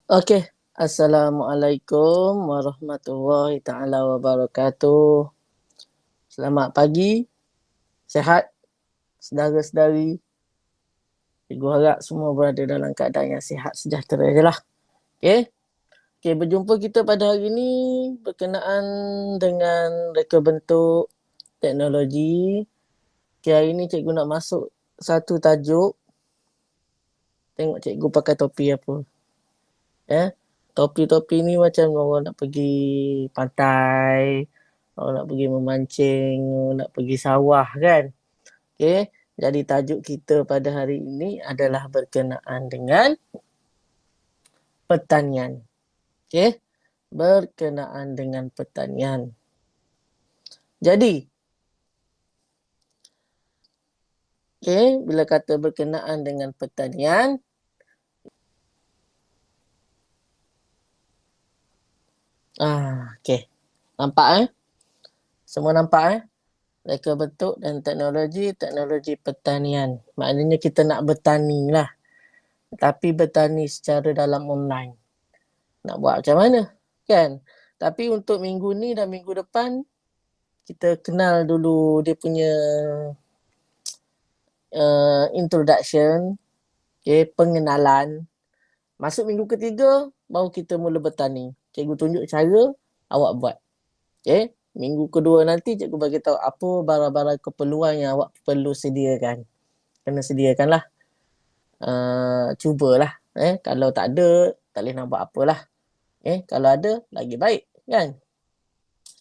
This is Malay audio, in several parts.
Okey. Assalamualaikum warahmatullahi taala wabarakatuh. Selamat pagi, sihat saudara-saudari. Cikgu harap semua berada dalam keadaan yang sihat sejahtera je lah. Okey. Okey, berjumpa kita pada hari ini berkenaan dengan reka bentuk teknologi. Okey, hari ini cikgu nak masuk satu tajuk. Tengok cikgu pakai topi apa. Topi-topi ni macam orang nak pergi pantai, orang nak pergi memancing, orang nak pergi sawah kan. Okey, jadi tajuk kita pada hari ini adalah berkenaan dengan pertanian. Okey, berkenaan dengan pertanian. Jadi, okey, bila kata berkenaan dengan pertanian, okey. Nampak Semua nampak reka bentuk dan teknologi pertanian. Maknanya kita nak bertani lah. Tapi bertani secara dalam online. Nak buat macam mana? Kan? Tapi untuk minggu ni dan minggu depan, kita kenal dulu dia punya introduction, pengenalan. Masuk minggu ketiga, baru kita mula bertani. Cikgu tunjuk cara, awak buat. Minggu kedua nanti cikgu bagi tahu apa barang-barang keperluan yang awak perlu sediakan. Kena sediakanlah. Cubalah. Kalau tak ada, tak boleh nak buat apalah. Kalau ada, lagi baik. Kan?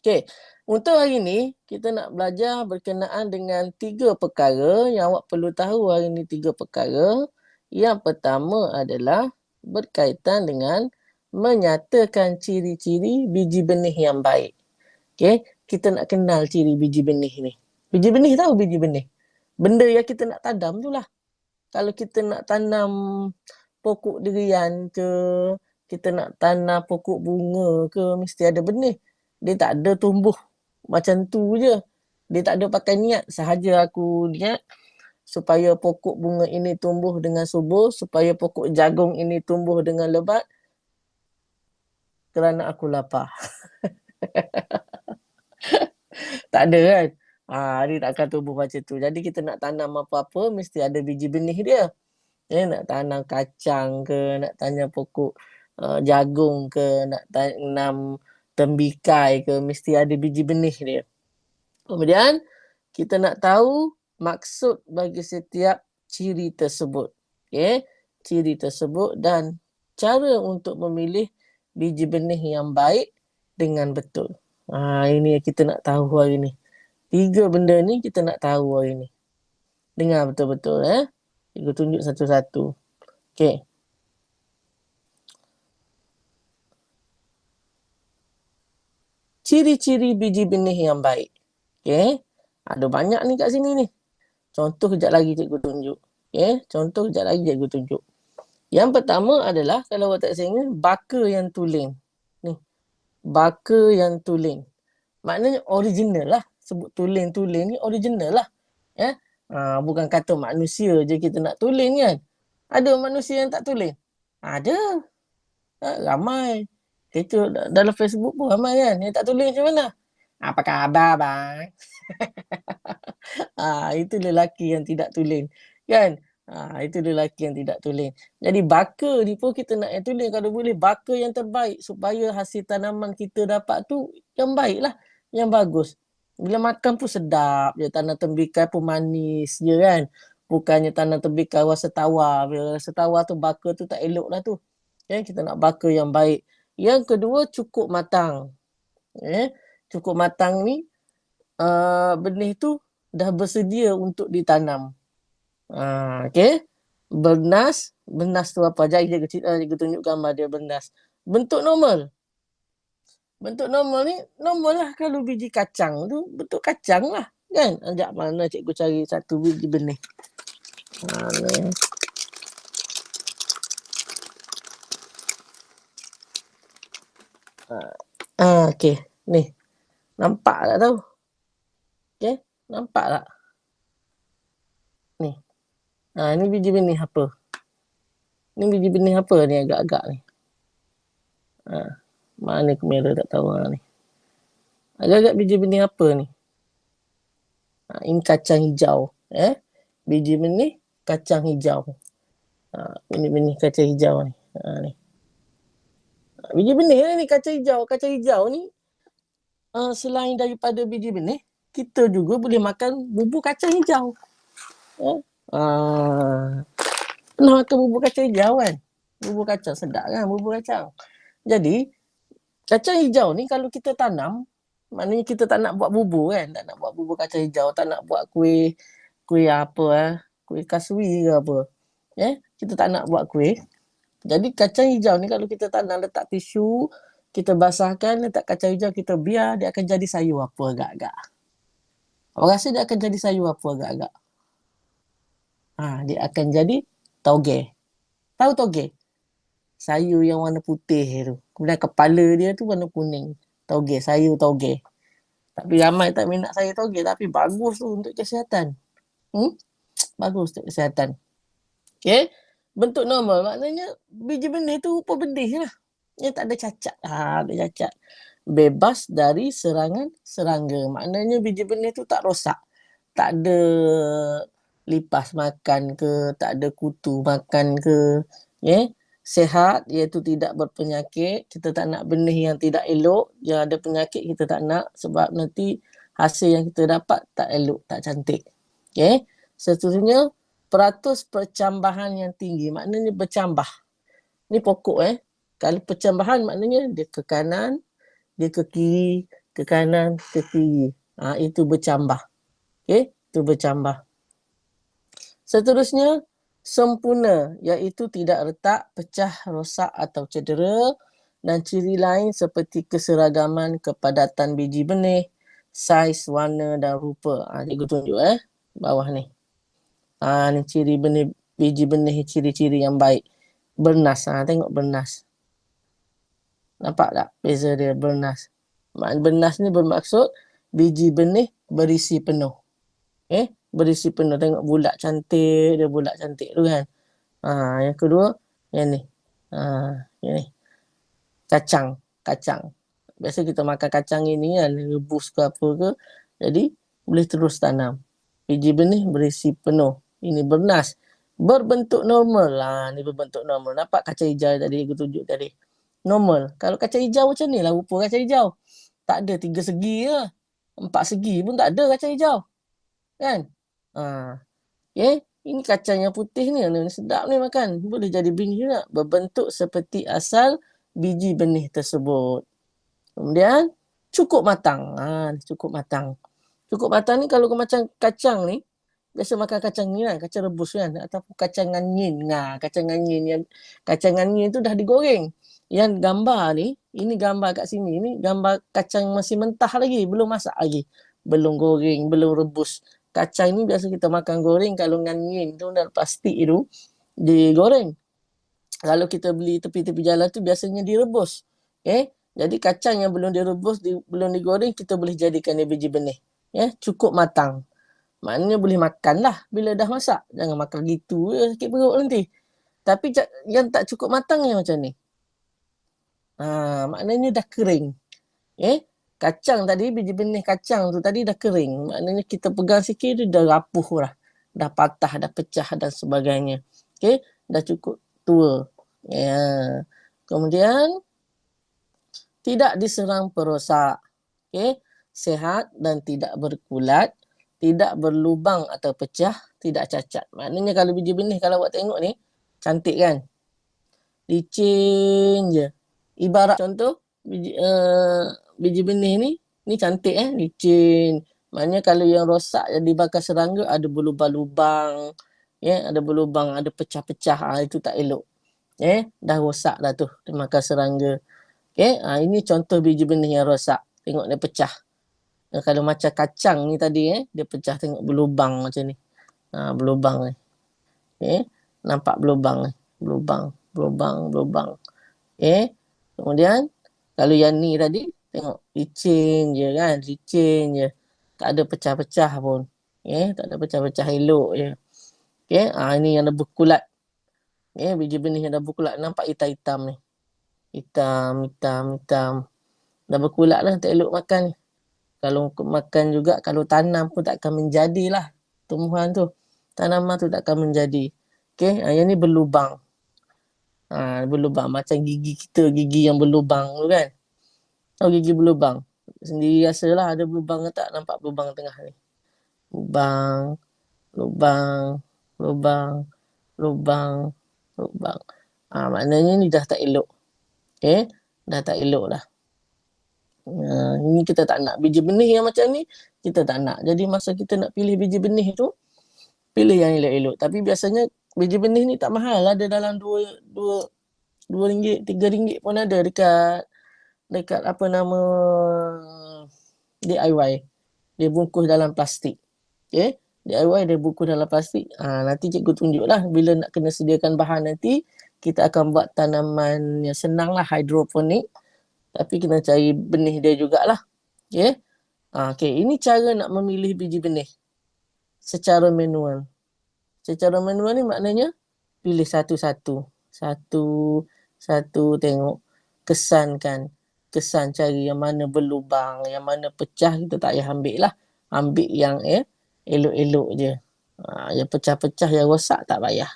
Okey. Untuk hari ini, kita nak belajar berkenaan dengan 3 perkara yang awak perlu tahu hari ini 3 perkara. Yang pertama adalah berkaitan dengan menyatakan ciri-ciri biji benih yang baik. Okey, kita nak kenal ciri biji benih ni. Biji benih tahu biji benih? Benda yang kita nak tanam tu lah. Kalau kita nak tanam pokok durian ke, kita nak tanam pokok bunga ke, mesti ada benih. Dia tak ada tumbuh macam tu je. Dia tak ada pakai niat. Sahaja aku niat supaya pokok bunga ini tumbuh dengan subur, supaya pokok jagung ini tumbuh dengan lebat, kerana aku lapar. Tak ada kan? Dia tak akan tumbuh macam tu. Jadi kita nak tanam apa-apa, mesti ada biji benih dia. Nak tanam kacang ke, nak tanam pokok jagung ke, nak tanam tembikai ke, mesti ada biji benih dia. Kemudian, kita nak tahu maksud bagi setiap ciri tersebut. Ciri tersebut dan cara untuk memilih biji benih yang baik dengan betul. Ini yang kita nak tahu hari ni. 3 benda ni kita nak tahu hari ni. Dengar betul-betul. Cikgu tunjuk satu-satu. Okey. Ciri-ciri biji benih yang baik. Okey. Ada banyak ni kat sini ni. Contoh kejap lagi cikgu tunjuk. Contoh kejap lagi cikgu tunjuk. Yang pertama adalah, kalau awak tak ingat, baka yang tulen. Ni. Baka yang tulen. Maknanya original lah. Sebut tulen-tulen ni original lah. Bukan kata manusia je kita nak tulen kan. Ada manusia yang tak tulen? Ada. Ramai. Itu dalam Facebook pun ramai kan. Yang tak tulen macam mana? Apa khabar bang? Itu lelaki yang tidak tulen. Kan? Itu lelaki yang tidak tulen. Jadi baka ni pun kita nak yang tulen. Kalau boleh baka yang terbaik supaya hasil tanaman kita dapat tu yang baik lah. Yang bagus. Bila makan pun sedap je. Tanam tembikai pun manis je kan. Bukannya tanam tembikai rasa tawar. Bila rasa tawar tu baka tu tak elok lah tu. Kita nak baka yang baik. Yang kedua, cukup matang. Cukup matang ni, benih tu dah bersedia untuk ditanam. Bernas tu apa? Cikgu tunjuk gambar dia bernas. Bentuk normal. Bentuk normal ni, normal lah kalau biji kacang tu, bentuk kacang lah. Kan? Sekejap mana cikgu cari satu biji benih. Ni. Okey. Ni. Nampak tak tahu? Nampak tak? Ni. Ni biji benih apa? Ni biji benih apa ni agak-agak ni? Mana kamera tak tahu ni. Agak-agak biji benih apa ni? Ini kacang hijau. Biji benih kacang hijau. Ini benih kacang hijau ni. Ni. Biji benih ni kacang hijau. Kacang hijau ni selain daripada biji benih, kita juga boleh makan bubur kacang hijau. Pernah makan bubur kacang hijau kan? Bubur kacang sedap kan bubur kacang. Jadi kacang hijau ni kalau kita tanam, maknanya kita tak nak buat bubur kan, tak nak buat bubur kacang hijau, tak nak buat kuih apa kuih kasui ke apa. Kita tak nak buat kuih. Jadi kacang hijau ni kalau kita tanam, letak tisu, kita basahkan, letak kacang hijau, kita biar, dia akan jadi sayur apa agak-agak. Awak rasa dia akan jadi sayur apa agak-agak? Dia akan jadi toge. Tahu toge? Sayur yang warna putih tu. Kemudian kepala dia tu warna kuning. Toge, sayur toge. Tapi ramai tak minat sayur toge, tapi bagus tu untuk kesihatan. Bagus untuk kesihatan. Okay. Bentuk normal maknanya biji benih tu rupa benih lah. Dia tak ada cacat. Tak ada cacat. Bebas dari serangan serangga. Maknanya biji benih tu tak rosak. Tak ada lipas makan ke, tak ada kutu makan ke. Sehat, iaitu tidak berpenyakit. Kita tak nak benih yang tidak elok, yang ada penyakit kita tak nak, sebab nanti hasil yang kita dapat tak elok, tak cantik. Seterusnya, peratus percambahan yang tinggi, maknanya bercambah. Ni pokok Kalau percambahan maknanya dia ke kanan, dia ke kiri, ke kanan, ke kiri. Itu bercambah. Itu bercambah. Seterusnya, sempurna, iaitu tidak retak, pecah, rosak atau cedera, dan ciri lain seperti keseragaman, kepadatan biji benih, saiz, warna dan rupa. Cikgu tunjuk bawah ni. Ni ciri benih, biji benih, ciri-ciri yang baik. Bernas, tengok bernas. Nampak tak beza dia, bernas. Bernas ni bermaksud biji benih berisi penuh. Berisi penuh. Tengok bulat cantik, dia bulat cantik tu kan. Yang kedua, yang ni. Yang ni. Kacang. Biasa kita makan kacang ini kan, rebus ke apa ke. Jadi, boleh terus tanam. Biji benih berisi penuh. Ini bernas. Berbentuk normal. Ni berbentuk normal. Nampak kacang hijau tadi, aku tunjuk tadi. Normal. Kalau kacang hijau macam ni lah rupa kacang hijau. Tak ada 3 segi ke. 4 segi pun tak ada kacang hijau. Kan? Ini kacang yang putih ni, sedap ni makan. Boleh jadi benih juga. Berbentuk seperti asal biji benih tersebut. Kemudian, cukup matang. Cukup matang. Cukup matang ni kalau macam kacang ni, biasa makan kacang ni kan, kacang rebus kan, ataupun kacang angin. Kacang angin tu dah digoreng. Yang gambar ni, ini gambar kat sini, ni gambar kacang masih mentah lagi, belum masak lagi. Belum goreng, belum rebus. Kacang ni biasa kita makan goreng, kalau angin tu dalam plastik tu, digoreng. Kalau kita beli tepi-tepi jalan tu biasanya direbus. Jadi kacang yang belum direbus, belum digoreng, kita boleh jadikan dia biji benih. Cukup matang. Maknanya boleh makan lah bila dah masak. Jangan makan gitu sakit perut nanti. Tapi yang tak cukup matang yang macam ni. Maknanya dah kering. Kacang tadi, biji benih kacang tu tadi dah kering. Maknanya kita pegang sikit dia dah rapuh lah. Dah patah, dah pecah dan sebagainya. Dah cukup tua. Kemudian, tidak diserang perosak. Sehat dan tidak berkulat. Tidak berlubang atau pecah. Tidak cacat. Maknanya kalau biji benih, kalau awak tengok ni, cantik kan? Licin je. Ibarat contoh, biji benih ni cantik licin. Maknanya kalau yang rosak yang dibakar serangga ada berlubang-lubang, ada berlubang, ada pecah-pecah, itu tak elok. Dah rosak dah tu dimakan serangga. Ini contoh biji benih yang rosak. Tengok dia pecah. Kalau macam kacang ni tadi dia pecah, tengok berlubang macam ni. Berlubang ni. Nampak berlubang ni. Berlubang. Kemudian kalau yang ni tadi tengok licin je kan, licin je. Tak ada pecah-pecah pun. Tak ada pecah-pecah, elok je. Ini yang dah berkulat. Biji benih yang dah berkulat nampak hitam-hitam ni. Hitam, hitam, hitam. Dah berkulak lah, tak elok makan. Kalau makan juga, kalau tanam pun tak akan menjadilah tumbuhan tu. Tanaman tu tak akan menjadi. Okey, yang ni berlubang. Berlubang macam gigi kita, gigi yang berlubang tu kan. Tahu gigi berlubang? Sendiri rasalah ada berlubang ke tak? Nampak berlubang tengah ni. Lubang, lubang, lubang, lubang, lubang. Maknanya ni dah tak elok. Okay? Dah tak elok dah. Ini kita tak nak. Biji benih yang macam ni, kita tak nak. Jadi masa kita nak pilih biji benih tu, pilih yang elok-elok. Tapi biasanya biji benih ni tak mahal. Ada dalam RM2, RM3 pun ada dekat apa nama DIY. Dia bungkus dalam plastik. Okay? DIY dia bungkus dalam plastik. Nanti cikgu tunjuklah bila nak kena sediakan bahan nanti. Kita akan buat tanaman yang senang lah, hidroponik. Tapi kena cari benih dia jugalah. Okay? Okay, ini cara nak memilih biji benih. Secara manual. Secara manual ni maknanya pilih satu-satu. Satu tengok. Kesankan. Kesan cari yang mana berlubang, yang mana pecah, kita tak payah ambil lah. Ambil yang elok-elok je. Yang pecah-pecah, yang rosak tak payah.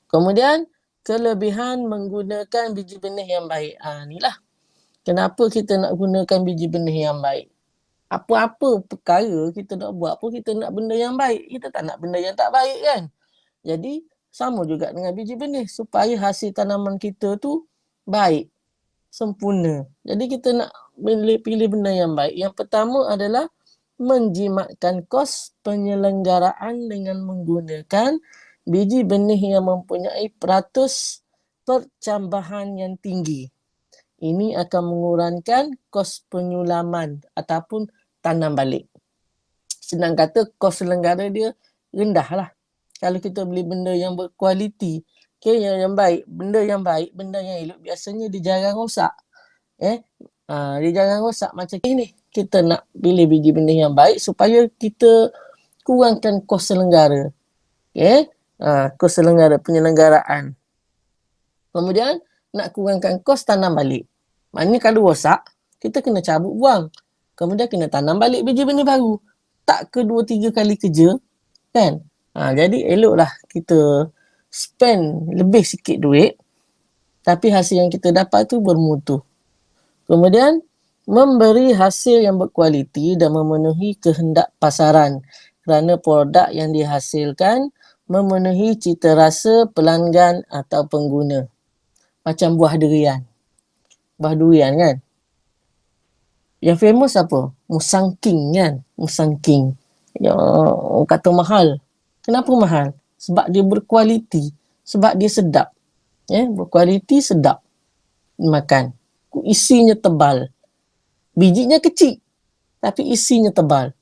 Kemudian, kelebihan menggunakan biji benih yang baik. Inilah. Kenapa kita nak gunakan biji benih yang baik? Apa-apa perkara kita nak buat pun kita nak benda yang baik. Kita tak nak benda yang tak baik kan? Jadi, sama juga dengan biji benih. Supaya hasil tanaman kita tu baik. Sempurna. Jadi, kita nak pilih benda yang baik. Yang pertama adalah menjimatkan kos penyelenggaraan dengan menggunakan biji benih yang mempunyai peratus percambahan yang tinggi. Ini akan mengurangkan kos penyulaman ataupun tanam balik. Senang kata, kos selenggara dia rendah lah. Kalau kita beli benda yang berkualiti, yang baik, benda yang baik, benda yang elok, biasanya dia jarang rosak. Dia jarang rosak macam ini. Kita nak pilih biji benih yang baik supaya kita kurangkan kos selenggara. Kos selenggara, penyelenggaraan. Kemudian, nak kurangkan kos tanam balik. Maknanya kalau rosak, kita kena cabut buang. Kemudian kena tanam balik biji benih baru. Tak ke 2-3 kali kerja, kan? Jadi eloklah kita spend lebih sikit duit, tapi hasil yang kita dapat tu bermutu. Kemudian, memberi hasil yang berkualiti dan memenuhi kehendak pasaran kerana produk yang dihasilkan memenuhi cita rasa pelanggan atau pengguna. Macam buah durian. Buah durian kan? Yang famous apa? Musang King kan? Musang King. Orang kata mahal. Kenapa mahal? Sebab dia berkualiti. Sebab dia sedap. Berkualiti, sedap. Makan. Isinya tebal. Bijinya kecil. Tapi isinya tebal.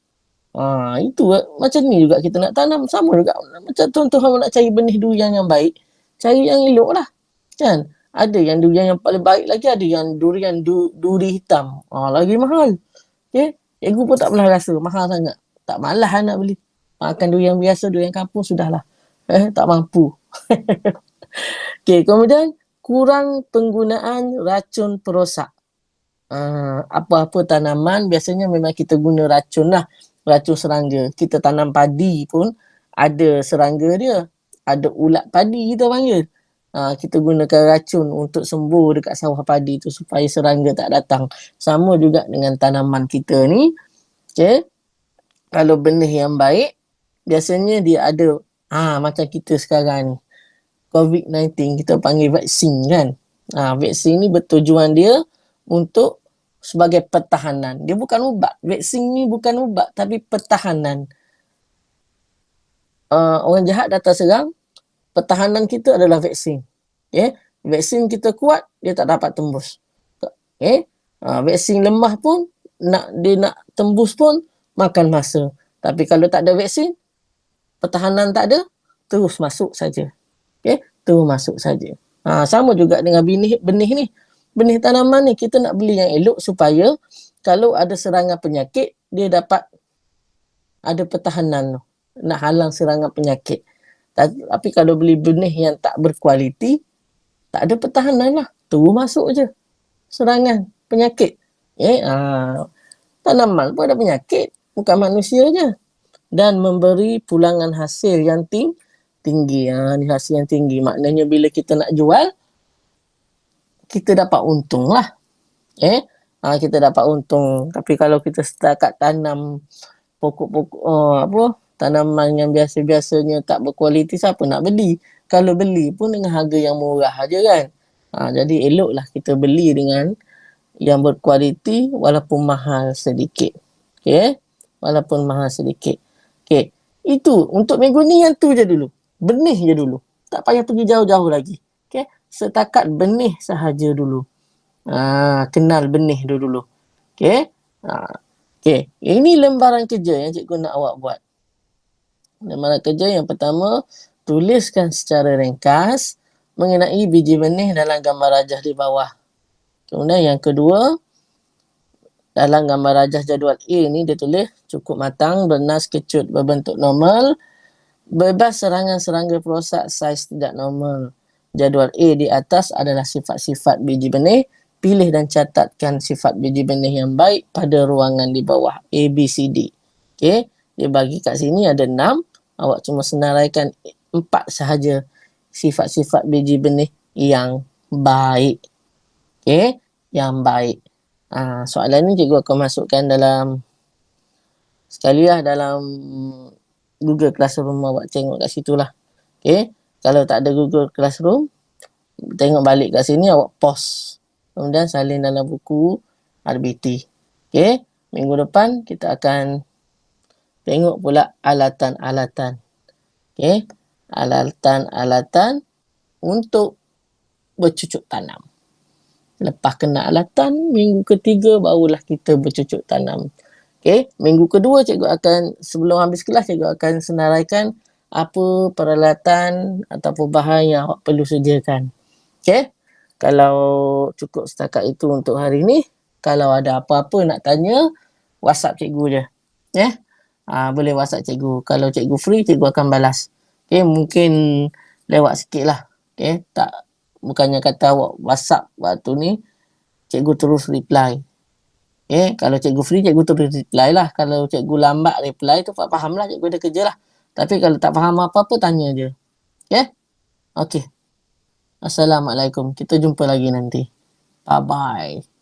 Itu macam ni juga kita nak tanam. Sama juga. Macam tuan-tuan nak cari benih durian yang baik. Cari yang elok lah. Kan? Ada yang durian yang paling baik lagi, ada yang durian duri hitam. Lagi mahal. Okay? Cikgu pun tak pernah rasa mahal sangat. Tak malas nak beli. Makan durian biasa, durian kampung sudahlah. Tak mampu. Okay, kemudian kurang penggunaan racun perosak. Apa-apa tanaman biasanya memang kita guna racun lah. Racun serangga. Kita tanam padi pun ada serangga dia. Ada ulat padi kita panggil. Kita gunakan racun untuk sembuh dekat sawah padi tu supaya serangga tak datang. Sama juga dengan tanaman kita ni. Okay. Kalau benih yang baik, biasanya dia ada macam kita sekarang ni. COVID-19 kita panggil vaksin kan. Vaksin ni bertujuan dia untuk sebagai pertahanan. Dia bukan ubat. Vaksin ni bukan ubat tapi pertahanan. Orang jahat datang serang, pertahanan kita adalah vaksin. Vaksin kita kuat, dia tak dapat tembus. Vaksin lemah pun, dia nak tembus pun, makan masa. Tapi kalau tak ada vaksin, pertahanan tak ada, terus masuk saja. Terus masuk saja. Sama juga dengan benih ni. Benih tanaman ni, kita nak beli yang elok supaya kalau ada serangan penyakit, dia dapat ada pertahanan tu. Nak halang serangan penyakit. Tapi kalau beli benih yang tak berkualiti, tak ada pertahanan lah. terus masuk je serangan penyakit. Tanaman pun ada penyakit, bukan manusia je. Dan memberi pulangan hasil yang tinggi. Ni hasil yang tinggi. Maknanya bila kita nak jual, kita dapat untung lah. Kita dapat untung. Tapi kalau kita setakat tanam pokok-pokok, tanaman yang biasa-biasanya tak berkualiti, siapa nak beli? Kalau beli pun dengan harga yang murah aja kan. Jadi eloklah kita beli dengan yang berkualiti walaupun mahal sedikit. Okey? Walaupun mahal sedikit. Okey. Itu untuk minggu ni yang tu je dulu. Benih je dulu. Tak payah pergi jauh-jauh lagi. Okey? Setakat benih sahaja dulu. Kenal benih dulu. Okey? Okey. Ini lembaran kerja yang cikgu nak awak buat. Lembaran kerja yang pertama, tuliskan secara ringkas mengenai biji benih dalam gambar rajah di bawah. Kemudian yang kedua, dalam gambar rajah jadual A ni dia tulis cukup matang, bernas, kecut, berbentuk normal, bebas serangan-serangga perosak, saiz tidak normal. Jadual A di atas adalah sifat-sifat biji benih. Pilih dan catatkan sifat biji benih yang baik pada ruangan di bawah A, B, C, D. Okey, dia bagi kat sini ada 6. Awak cuma senaraikan 4 sahaja sifat-sifat biji benih yang baik. Okey, yang baik. Soalan ni cikgu akan masukkan dalam sekali lah dalam Google Classroom, awak tengok kat situ lah. Okey, kalau tak ada Google Classroom, tengok balik kat sini, awak pause. Kemudian salin dalam buku RBT. Okey, minggu depan kita akan tengok pula alatan-alatan. Okey, alatan-alatan untuk bercucuk tanam. Lepas kena alatan, minggu ketiga barulah kita bercucuk tanam. Okey, minggu kedua cikgu akan, sebelum habis kelas, cikgu akan senaraikan apa peralatan ataupun bahan yang awak perlu sediakan. Okey, kalau cukup setakat itu untuk hari ni. Kalau ada apa-apa nak tanya, WhatsApp cikgu je. Boleh WhatsApp cikgu. Kalau cikgu free, cikgu akan balas. Okey, mungkin lewat sikit lah. Okey, tak, bukannya kata awak WhatsApp waktu ni, cikgu terus reply. Okey, kalau cikgu free, cikgu terus reply lah. Kalau cikgu lambat reply tu, faham lah cikgu ada kerja lah. Tapi kalau tak faham apa-apa, tanya je. Okey? Okey. Assalamualaikum. Kita jumpa lagi nanti. Bye-bye.